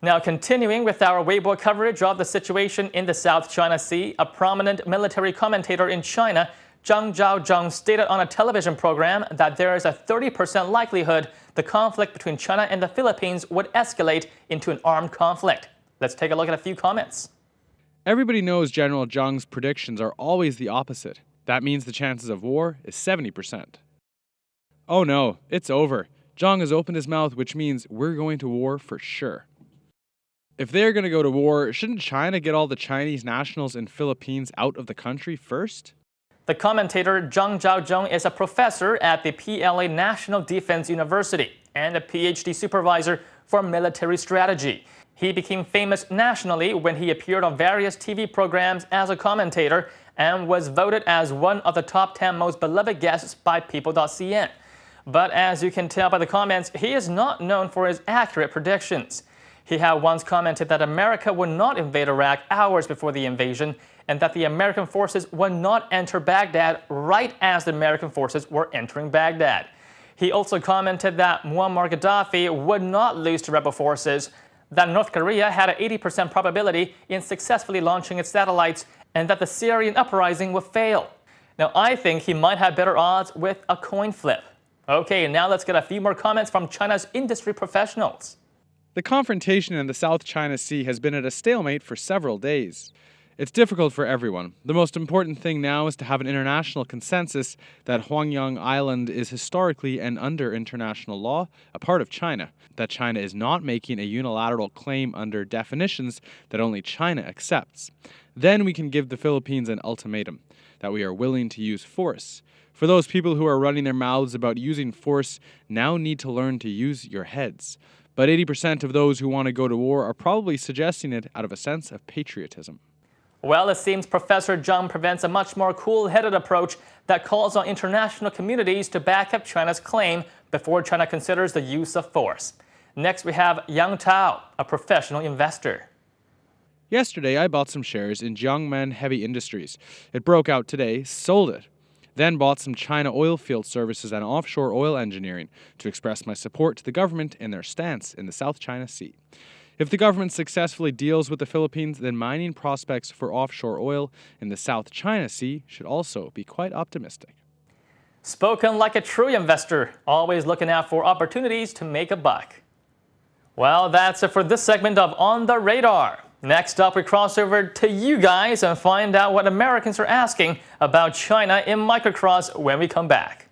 Now, continuing with our Weibo coverage of the situation in the South China Sea, a prominent military commentator in China, Zhang Zhaozheng, stated on a television program that there is a 30% likelihood the conflict between China and the Philippines would escalate into an armed conflict. Let's take a look at a few comments. Everybody knows General Zhang's predictions are always the opposite. That means the chances of war is 70%. Oh no, it's over. Zhang has opened his mouth, which means we're going to war for sure. If they're going to go to war, shouldn't China get all the Chinese nationals in Philippines out of the country first? The commentator Zhang Zhaozheng is a professor at the PLA National Defense University and a PhD supervisor for military strategy. He became famous nationally when he appeared on various TV programs as a commentator and was voted as one of the top 10 most beloved guests by People.cn. But as you can tell by the comments, he is not known for his accurate predictions. He had once commented that America would not invade Iraq hours before the invasion and that the American forces would not enter Baghdad right as the American forces were entering Baghdad. He also commented that Muammar Gaddafi would not lose to rebel forces, that North Korea had an 80% probability in successfully launching its satellites, and that the Syrian uprising would fail. Now, I think he might have better odds with a coin flip. Okay, now let's get a few more comments from China's industry professionals. The confrontation in the South China Sea has been at a stalemate for several days. It's difficult for everyone. The most important thing now is to have an international consensus that Hwangyang Island is historically and under international law a part of China, that China is not making a unilateral claim under definitions that only China accepts. Then we can give the Philippines an ultimatum, that we are willing to use force. For those people who are running their mouths about using force, now need to learn to use your heads. But 80% of those who want to go to war are probably suggesting it out of a sense of patriotism. Well, it seems Professor Zhang presents a much more cool-headed approach that calls on international communities to back up China's claim before China considers the use of force. Next, we have Yang Tao, a professional investor. Yesterday, I bought some shares in Jiangmen Heavy Industries. It broke out today, sold it. Then bought some China oil field services and offshore oil engineering to express my support to the government in their stance in the South China Sea. If the government successfully deals with the Philippines, then mining prospects for offshore oil in the South China Sea should also be quite optimistic. Spoken like a true investor, always looking out for opportunities to make a buck. Well, that's it for this segment of On the Radar. Next up, we cross over to you guys and find out what Americans are asking about China in Microcross when we come back.